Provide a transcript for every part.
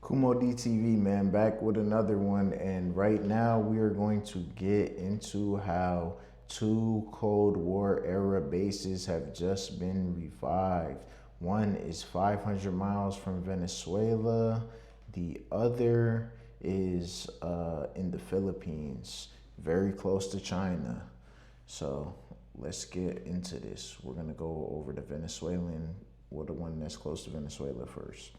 Kumo DTV, man, back with another one. And right now, we are going to get into how two Cold War era bases have just been revived. One is 500 miles from Venezuela, the other is in the Philippines, very close to China. So let's get into this. We're going to go over the Venezuelan, or the one that's close to Venezuela first.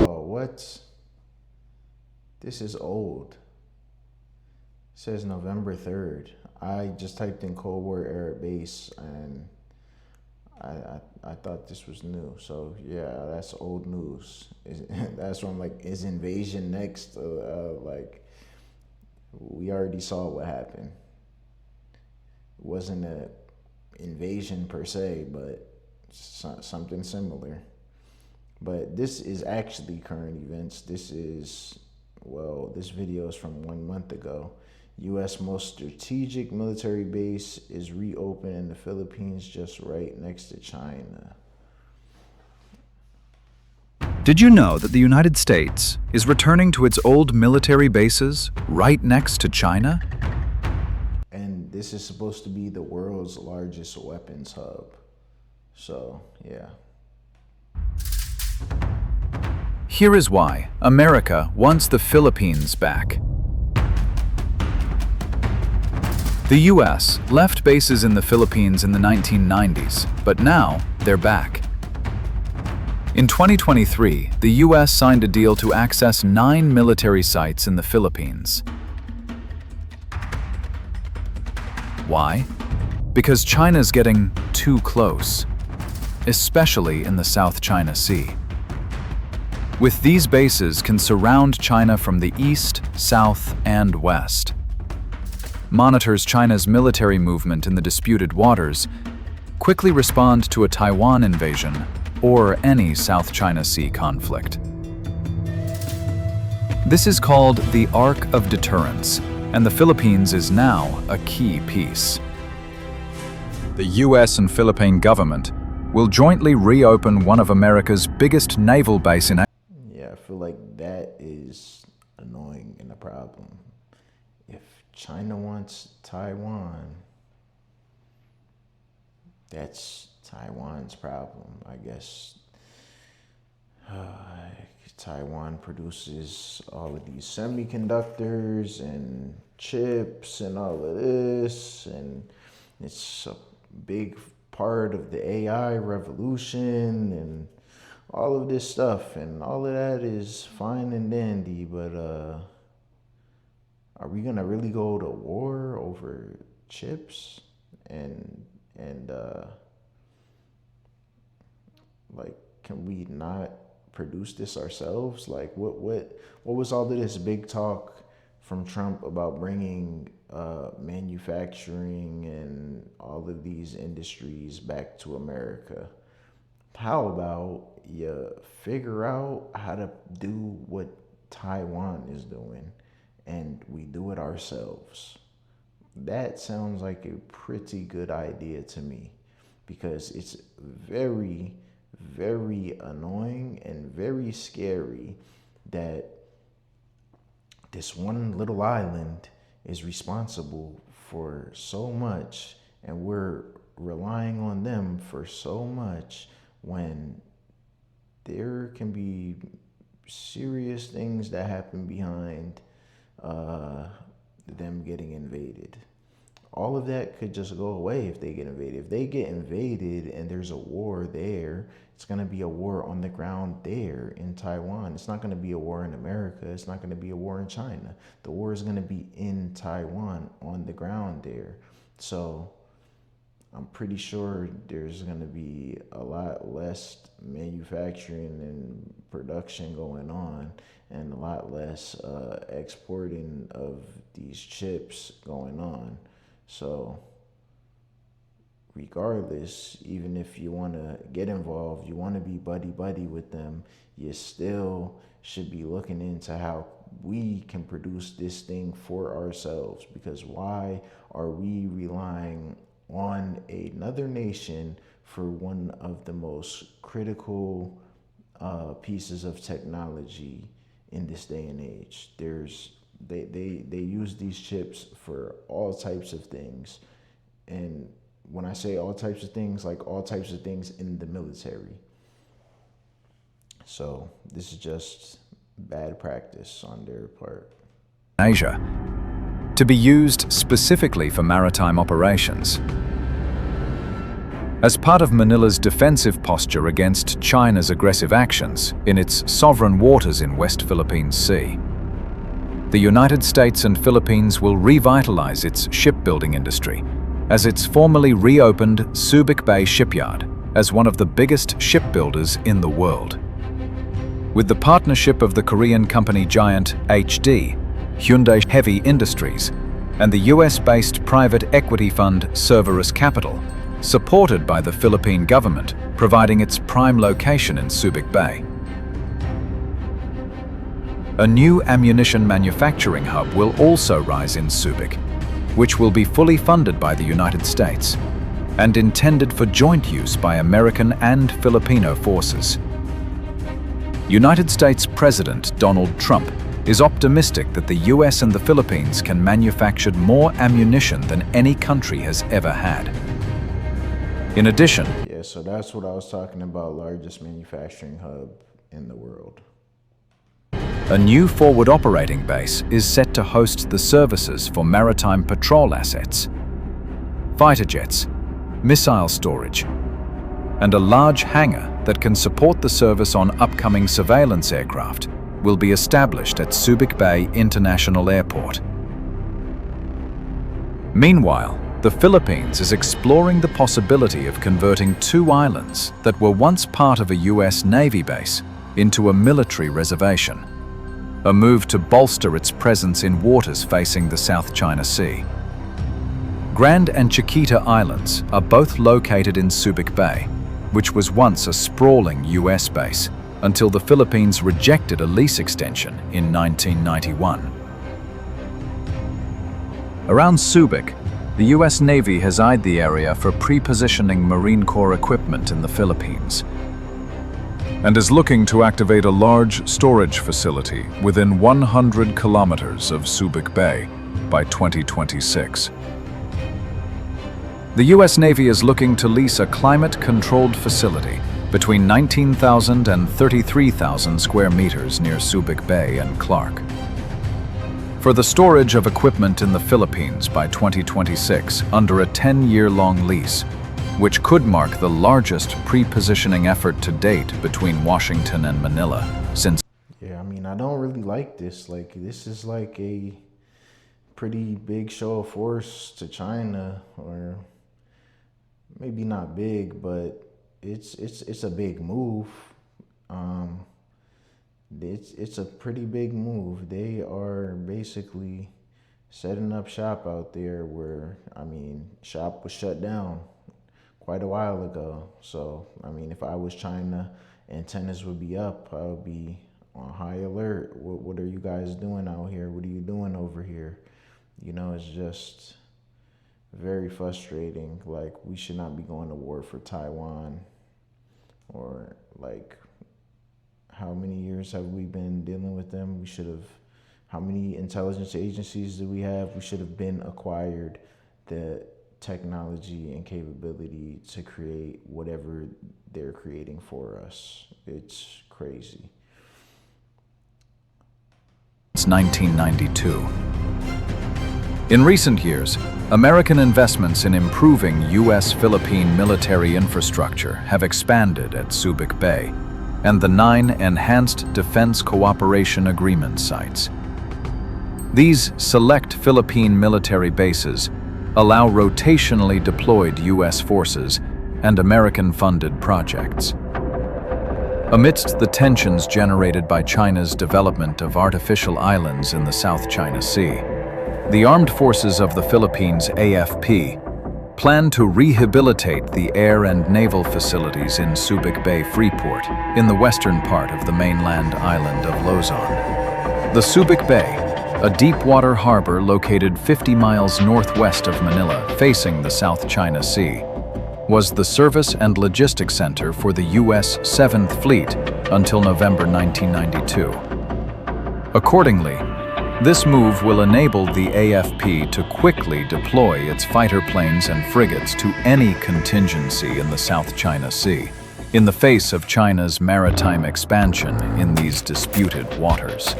Oh, what? This is old. It says November 3rd. I just typed in Cold War era base and I thought this was new. So yeah, that's old news. That's why I'm like, is invasion next? Like, we already saw what happened. It wasn't a invasion per se, but something similar. But this is actually current events. This video is from 1 month ago. U.S. most strategic military base is reopened in the Philippines, just right next to China. Did you know that the United States is returning to its old military bases right next to China? And this is supposed to be the world's largest weapons hub. So, yeah. Here is why America wants the Philippines back. The U.S. left bases in the Philippines in the 1990s, but now they're back. In 2023, the U.S. signed a deal to access 9 military sites in the Philippines. Why? Because China's getting too close, especially in the South China Sea. With these bases can surround China from the east, south, and west. Monitors China's military movement in the disputed waters, quickly respond to a Taiwan invasion or any South China Sea conflict. This is called the Arc of Deterrence, and the Philippines is now a key piece. The U.S. and Philippine government will jointly reopen one of America's biggest naval bases in Yeah, I feel like that is annoying and a problem. If China wants Taiwan, that's Taiwan's problem, I guess. Taiwan produces all of these semiconductors and chips and all of this, and it's a big part of the AI revolution and all of this stuff, and all of that is fine and dandy, but are we gonna really go to war over chips and like, can we not produce this ourselves? Like, what was all of this big talk from Trump about bringing manufacturing and all of these industries back to America? How about you figure out how to do what Taiwan is doing and we do it ourselves? That sounds like a pretty good idea to me, because it's very, very annoying and very scary that this one little island is responsible for so much, and we're relying on them for so much, when there can be serious things that happen behind uh, them getting invaded. All of that could just go away if they get invaded. If they get invaded and there's a war there, it's going to be a war on the ground there in Taiwan. It's not going to be a war in America. It's not going to be a war in China. The war is going to be in Taiwan on the ground there. So I'm pretty sure there's going to be a lot less manufacturing and production going on, and a lot less exporting of these chips going on. So regardless, even if you want to get involved, you want to be buddy with them, you still should be looking into how we can produce this thing for ourselves. Because why are we relying on another nation for one of the most critical pieces of technology in this day and age? They use these chips for all types of things, and when I say all types of things, like all types of things in the military. So this is just bad practice on their part. Asia, to be used specifically for maritime operations. As part of Manila's defensive posture against China's aggressive actions in its sovereign waters in West Philippine Sea, the United States and Philippines will revitalize its shipbuilding industry as its formerly reopened Subic Bay shipyard as one of the biggest shipbuilders in the world. With the partnership of the Korean company giant HD, Hyundai Heavy Industries, and the US-based private equity fund Cerberus Capital, supported by the Philippine government, providing its prime location in Subic Bay. A new ammunition manufacturing hub will also rise in Subic, which will be fully funded by the United States and intended for joint use by American and Filipino forces. United States President Donald Trump is optimistic that the US and the Philippines can manufacture more ammunition than any country has ever had. In addition, yeah, so that's what I was talking about, largest manufacturing hub in the world. A new forward operating base is set to host the services for maritime patrol assets, fighter jets, missile storage, and a large hangar that can support the service on upcoming surveillance aircraft will be established at Subic Bay International Airport. Meanwhile, the Philippines is exploring the possibility of converting 2 islands that were once part of a US Navy base into a military reservation, a move to bolster its presence in waters facing the South China Sea. Grand and Chiquita Islands are both located in Subic Bay, which was once a sprawling US base until the Philippines rejected a lease extension in 1991. Around Subic, the US Navy has eyed the area for pre-positioning Marine Corps equipment in the Philippines and is looking to activate a large storage facility within 100 kilometers of Subic Bay by 2026. The US Navy is looking to lease a climate-controlled facility between 19,000 and 33,000 square meters near Subic Bay and Clark for the storage of equipment in the Philippines by 2026 under a 10-year-long lease, which could mark the largest pre-positioning effort to date between Washington and Manila since. Yeah, I mean, I don't really like this. Like, this is like a pretty big show of force to China, or maybe not big, but it's a big move. It's a pretty big move. They are basically setting up shop out there where, I mean, shop was shut down quite a while ago. So, I mean, if I was China, antennas would be up. I would be on high alert. What are you guys doing out here? What are you doing over here? You know, it's just very frustrating. Like, we should not be going to war for Taiwan. Or, like, how many years have we been dealing with them? We should have, how many intelligence agencies do we have? We should have been acquired the technology and capability to create whatever they're creating for us. It's crazy. It's 1992. In recent years, American investments in improving US-Philippine military infrastructure have expanded at Subic Bay and the 9 Enhanced Defense Cooperation Agreement sites. These select Philippine military bases allow rotationally deployed US forces and American-funded projects. Amidst the tensions generated by China's development of artificial islands in the South China Sea, the Armed Forces of the Philippines, AFP, planned to rehabilitate the air and naval facilities in Subic Bay Freeport in the western part of the mainland island of Luzon. The Subic Bay, a deep-water harbor located 50 miles northwest of Manila facing the South China Sea, was the service and logistics center for the U.S. 7th Fleet until November 1992. Accordingly, this move will enable the AFP to quickly deploy its fighter planes and frigates to any contingency in the South China Sea, in the face of China's maritime expansion in these disputed waters.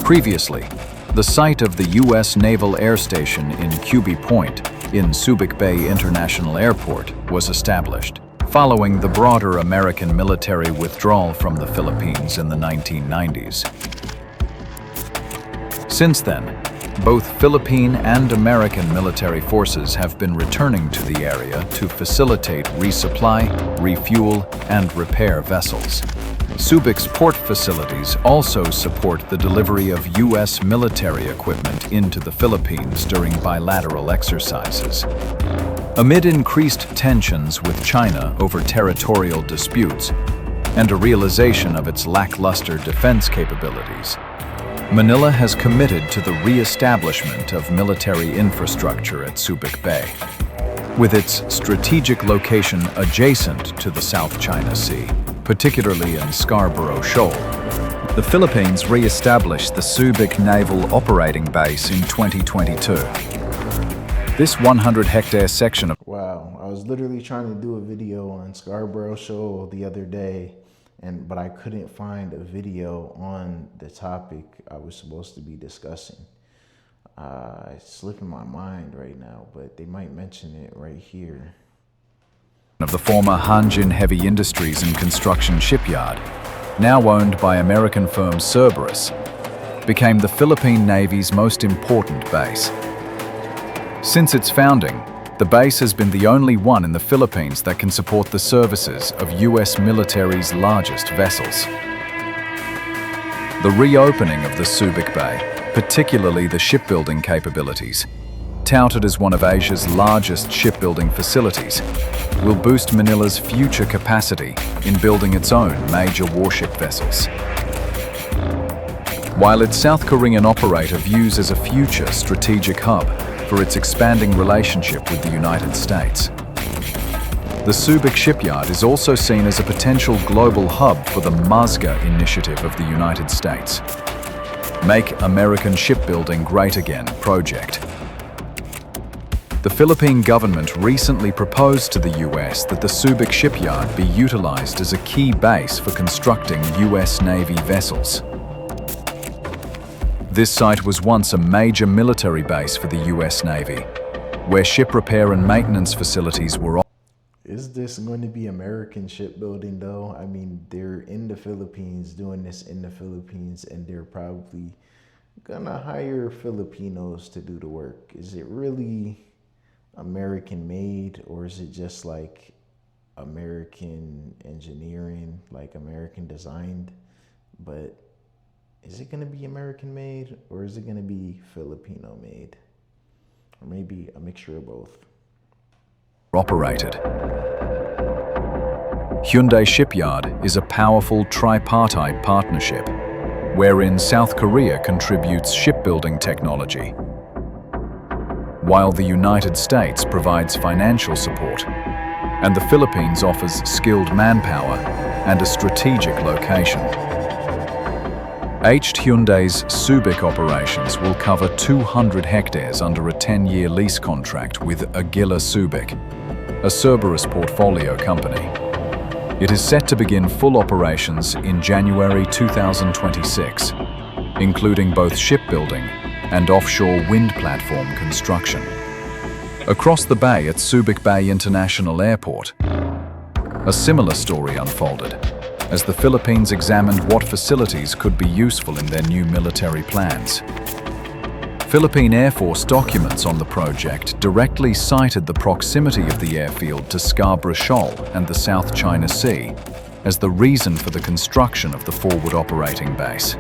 Previously, the site of the U.S. Naval Air Station in Cuby Point in Subic Bay International Airport was established, following the broader American military withdrawal from the Philippines in the 1990s. Since then, both Philippine and American military forces have been returning to the area to facilitate resupply, refuel, and repair vessels. Subic's port facilities also support the delivery of U.S. military equipment into the Philippines during bilateral exercises. Amid increased tensions with China over territorial disputes and a realization of its lackluster defense capabilities, Manila has committed to the re-establishment of military infrastructure at Subic Bay. With its strategic location adjacent to the South China Sea, particularly in Scarborough Shoal, the Philippines re-established the Subic Naval Operating Base in 2022. This 100-hectare section of... Wow, I was literally trying to do a video on Scarborough Shoal the other day, but I couldn't find a video on the topic I was supposed to be discussing. It's slipping my mind right now, but they might mention it right here. Of the former Hanjin Heavy Industries and Construction Shipyard, now owned by American firm Cerberus, became the Philippine Navy's most important base. Since its founding, the base has been the only one in the Philippines that can support the services of U.S. military's largest vessels. The reopening of the Subic Bay, particularly the shipbuilding capabilities, touted as one of Asia's largest shipbuilding facilities, will boost Manila's future capacity in building its own major warship vessels. While its South Korean operator views as a future strategic hub for its expanding relationship with the United States, the Subic shipyard is also seen as a potential global hub for the MAZGA initiative of the United States, Make American Shipbuilding Great Again project. The Philippine government recently proposed to the U.S. that the Subic shipyard be utilized as a key base for constructing U.S. Navy vessels. This site was once a major military base for the U.S. Navy, where ship repair and maintenance facilities were. Is this going to be American shipbuilding though? I mean, they're in the Philippines, doing this in the Philippines, and they're probably gonna hire Filipinos to do the work. Is it really American made, or is it just like American engineering, like American designed? But is it going to be American made, or is it going to be Filipino made, or maybe a mixture of both? Operated. Hyundai Shipyard is a powerful tripartite partnership wherein South Korea contributes shipbuilding technology, while the United States provides financial support, and the Philippines offers skilled manpower and a strategic location. Hyundai's Subic operations will cover 200 hectares under a 10-year lease contract with Aguila Subic, a Cerberus portfolio company. It is set to begin full operations in January 2026, including both shipbuilding and offshore wind platform construction. Across the bay at Subic Bay International Airport, a similar story unfolded as the Philippines examined what facilities could be useful in their new military plans. Philippine Air Force documents on the project directly cited the proximity of the airfield to Scarborough Shoal and the South China Sea as the reason for the construction of the forward operating base.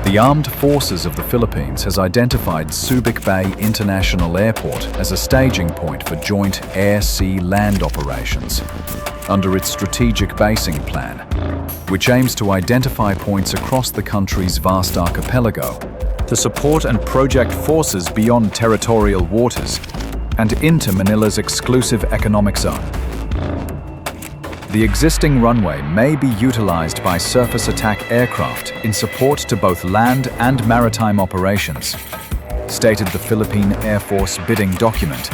The The Armed Forces of the Philippines has identified Subic Bay International Airport as a staging point for joint air-sea-land operations under its strategic basing plan, which aims to identify points across the country's vast archipelago to support and project forces beyond territorial waters and into Manila's exclusive economic zone. The existing runway may be utilized by surface attack aircraft in support to both land and maritime operations, stated the Philippine Air Force bidding document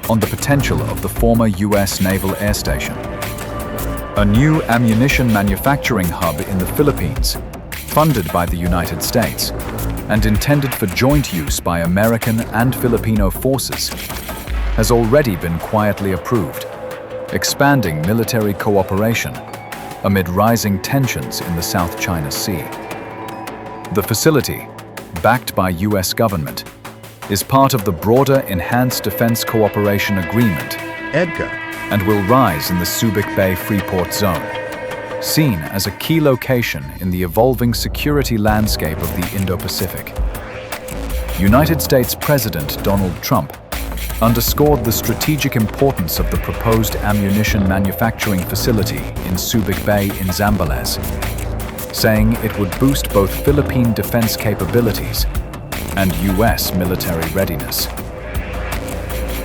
on the potential of the former U.S. Naval Air Station. A new ammunition manufacturing hub in the Philippines, funded by the United States and intended for joint use by American and Filipino forces, has already been quietly approved, expanding military cooperation amid rising tensions in the South China Sea. The facility, backed by U.S. government, is part of the broader Enhanced Defense Cooperation Agreement, EDCA, and will rise in the Subic Bay Freeport Zone, seen as a key location in the evolving security landscape of the Indo-Pacific. United States President Donald Trump underscored the strategic importance of the proposed ammunition manufacturing facility in Subic Bay in Zambales, saying it would boost both Philippine defense capabilities and U.S. military readiness.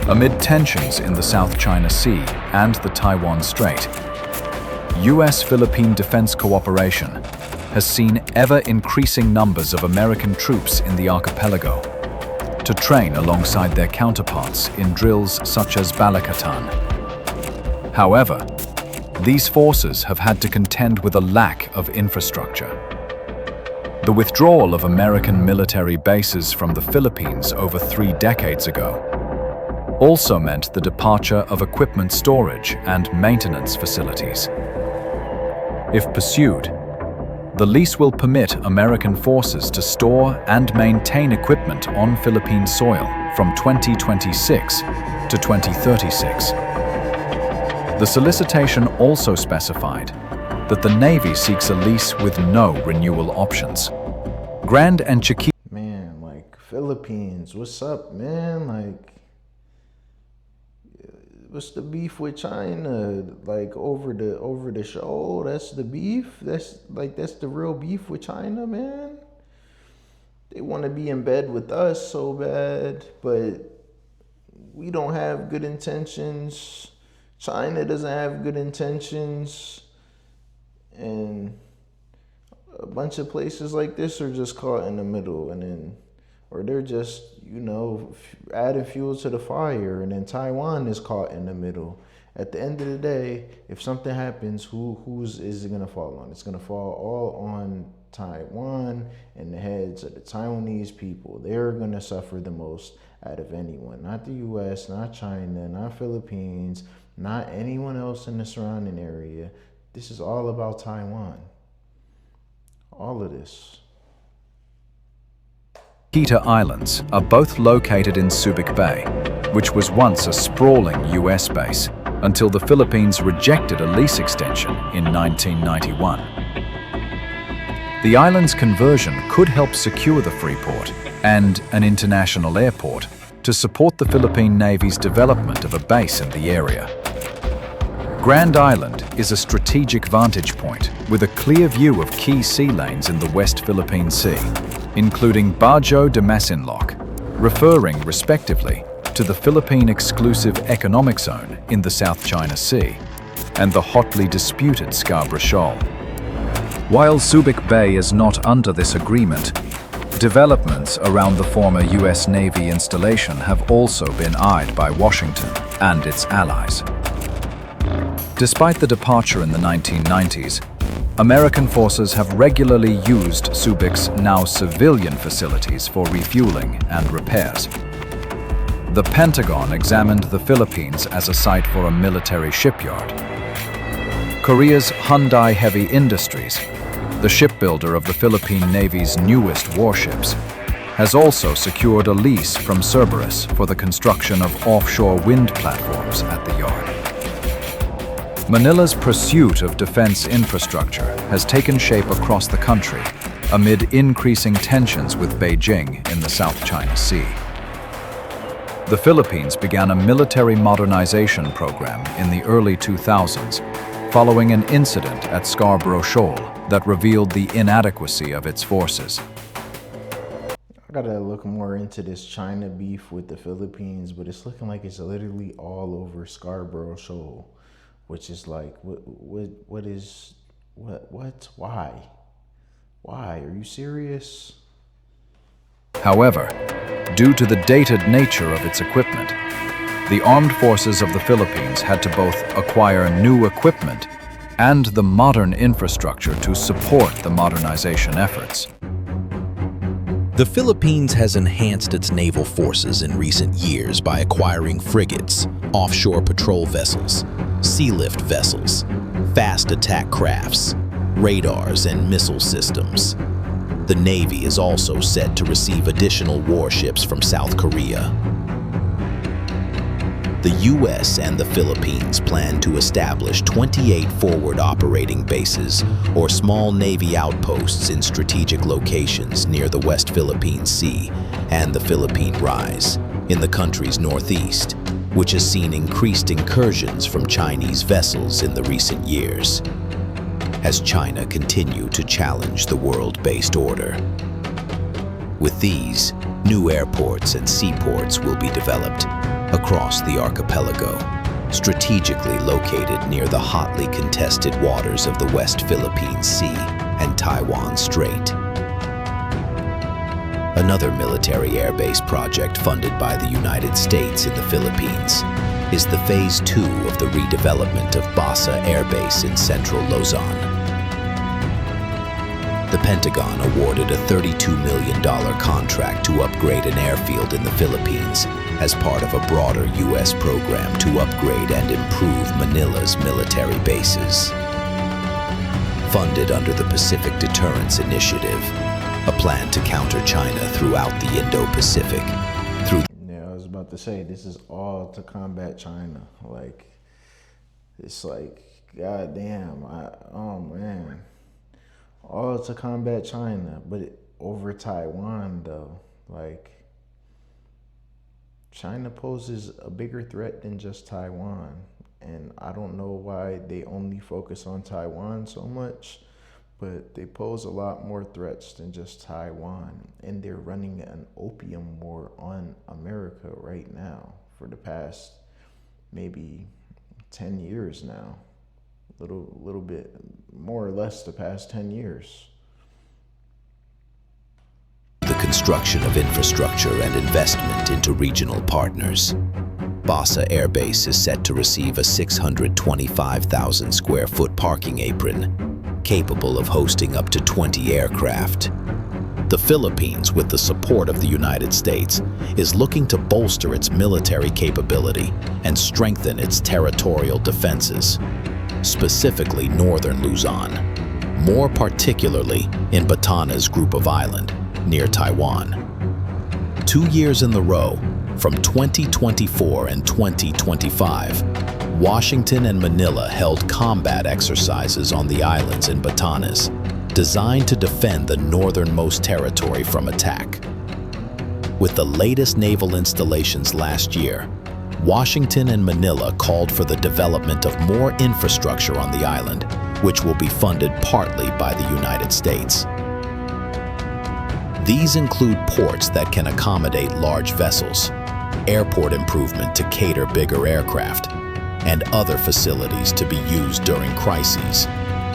Amid tensions in the South China Sea and the Taiwan Strait, U.S.-Philippine defense cooperation has seen ever-increasing numbers of American troops in the archipelago to train alongside their counterparts in drills such as Balikatan. However, these forces have had to contend with a lack of infrastructure. The withdrawal of American military bases from the Philippines over 3 decades ago also meant the departure of equipment storage and maintenance facilities. If pursued, the lease will permit American forces to store and maintain equipment on Philippine soil from 2026 to 2036. The solicitation also specified that the Navy seeks a lease with no renewal options. Grand and Chiquita. Man, like, Philippines, what's up, man? Like, what's the beef with China? Like, over the show, that's the beef? That's the real beef with China, man? They want to be in bed with us so bad, but we don't have good intentions. China doesn't have good intentions. And a bunch of places like this are just caught in the middle, or they're just, adding fuel to the fire, and then Taiwan is caught in the middle. At the end of the day, if something happens, whose is it gonna fall on? It's gonna fall all on Taiwan and the heads of the Taiwanese people. They're gonna suffer the most out of anyone. Not the US, not China, not Philippines, not anyone else in the surrounding area. This is all about Taiwan. All of this. Chiquita Islands are both located in Subic Bay, which was once a sprawling US base until the Philippines rejected a lease extension in 1991. The island's conversion could help secure the Freeport and an international airport to support the Philippine Navy's development of a base in the area. Grand Island is a strategic vantage point with a clear view of key sea lanes in the West Philippine Sea, including Bajo de Masinloc, referring respectively to the Philippine Exclusive Economic Zone in the South China Sea, and the hotly disputed Scarborough Shoal. While Subic Bay is not under this agreement, developments around the former US Navy installation have also been eyed by Washington and its allies. Despite the departure in the 1990s, American forces have regularly used Subic's now civilian facilities for refueling and repairs. The Pentagon examined the Philippines as a site for a military shipyard. Korea's Hyundai Heavy Industries, the shipbuilder of the Philippine Navy's newest warships, has also secured a lease from Cerberus for the construction of offshore wind platforms at the yard. Manila's pursuit of defense infrastructure has taken shape across the country amid increasing tensions with Beijing in the South China Sea. The Philippines began a military modernization program in the early 2000s, following an incident at Scarborough Shoal that revealed the inadequacy of its forces. I gotta look more into this China beef with the Philippines, but it's looking like it's literally all over Scarborough Shoal, which is like, why? Are you serious? However, due to the dated nature of its equipment, the armed forces of the Philippines had to both acquire new equipment and the modern infrastructure to support the modernization efforts. The Philippines has enhanced its naval forces in recent years by acquiring frigates, offshore patrol vessels, sea lift vessels, fast attack crafts, radars, and missile systems. The Navy is also set to receive additional warships from South Korea. The U.S. and the Philippines plan to establish 28 forward operating bases or small Navy outposts in strategic locations near the West Philippine Sea and the Philippine Rise in the country's northeast, which has seen increased incursions from Chinese vessels in the recent years, as China continues to challenge the world-based order. With these, new airports and seaports will be developed across the archipelago, strategically located near the hotly contested waters of the West Philippine Sea and Taiwan Strait. Another military airbase project funded by the United States in the Philippines is the Phase 2 of the redevelopment of Basa Air Base in central Luzon. The Pentagon awarded a $32 million contract to upgrade an airfield in the Philippines as part of a broader U.S. program to upgrade and improve Manila's military bases. Funded under the Pacific Deterrence Initiative, a plan to counter China throughout the Indo-Pacific. Yeah, I was about to say, this is all to combat China. Like, it's like, goddamn, oh man. All to combat China, but over Taiwan though, like, China poses a bigger threat than just Taiwan. And I don't know why they only focus on Taiwan so much, but they pose a lot more threats than just Taiwan. And they're running an opium war on America right now for the past maybe 10 years now. Little bit more or less the past 10 years. The construction of infrastructure and investment into regional partners. Basa Air Base is set to receive a 625,000 square foot parking apron, capable of hosting up to 20 aircraft. The Philippines, with the support of the United States, is looking to bolster its military capability and strengthen its territorial defenses, specifically northern Luzon, more particularly in Batanes Group of Island, near Taiwan. 2 years in the row, from 2024 and 2025, Washington and Manila held combat exercises on the islands in Batanes, designed to defend the northernmost territory from attack. With the latest naval installations last year, Washington and Manila called for the development of more infrastructure on the island, which will be funded partly by the United States. These include ports that can accommodate large vessels, airport improvement to cater bigger aircraft, and other facilities to be used during crises,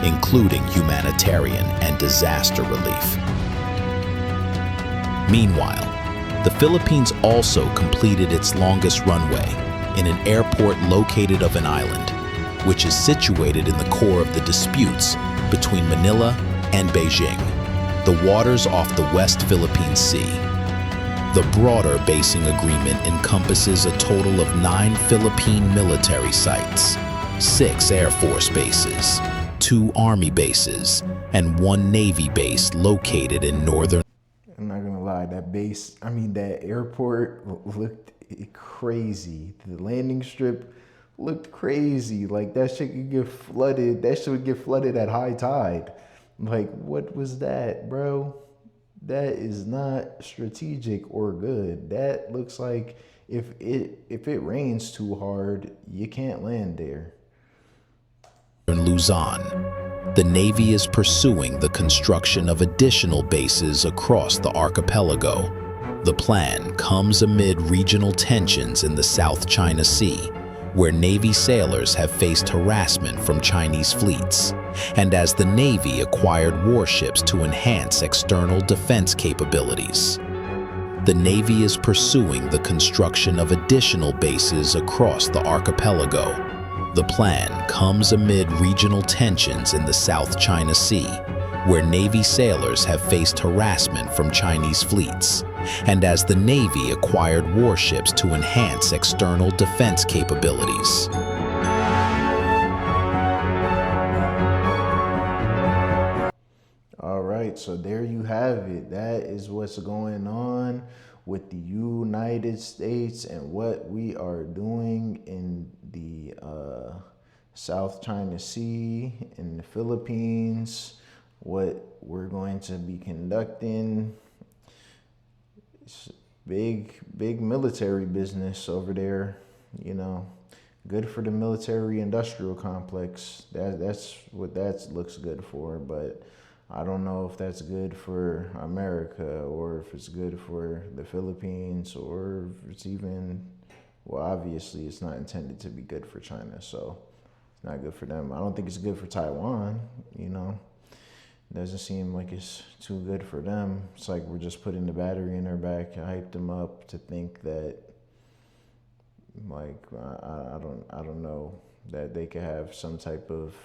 including humanitarian and disaster relief. Meanwhile, the Philippines also completed its longest runway in an airport located on an island, which is situated in the core of the disputes between Manila and Beijing, the waters off the West Philippine Sea. The broader basing agreement encompasses a total of 9 Philippine military sites, 6 Air Force bases, 2 Army bases, and 1 Navy base located in northern. I'm not gonna lie, that airport looked crazy. The landing strip looked crazy. Like, that shit could get flooded. That shit would get flooded at high tide. Like, what was that, bro? That is not strategic or good. That looks like if it rains too hard, you can't land there. In Luzon, the Navy is pursuing the construction of additional bases across the archipelago. The plan comes amid regional tensions in the South China Sea, where Navy sailors have faced harassment from Chinese fleets, and as the Navy acquired warships to enhance external defense capabilities. The Navy is pursuing the construction of additional bases across the archipelago. The plan comes amid regional tensions in the South China Sea, where Navy sailors have faced harassment from Chinese fleets, and as the Navy acquired warships to enhance external defense capabilities. All right, so there you have it. That is what's going on with the United States and what we are doing in the South China Sea, in the Philippines, what we're going to be conducting. It's big military business over there, you know. Good for the military industrial complex. That's what that looks good for, but I don't know if that's good for America or if it's good for the Philippines or if it's even, well, obviously it's not intended to be good for China, so it's not good for them. I don't think it's good for Taiwan, you know. It doesn't seem like it's too good for them. It's like we're just putting the battery in their back, hyped them up to think that, like, I don't know, that they could have some type of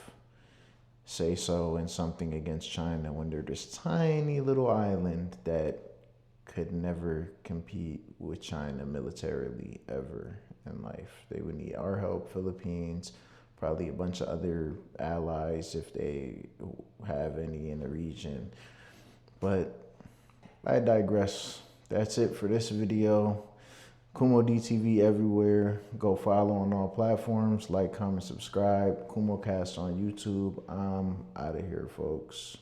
say so in something against China when they're this tiny little island that could never compete with China militarily ever in life. They would need our help, Philippines, probably a bunch of other allies if they have any in the region. But I digress. That's it for this video. Kumo DTV everywhere. Go follow on all platforms. Like, comment, subscribe. KumoCast on YouTube. I'm out of here, folks.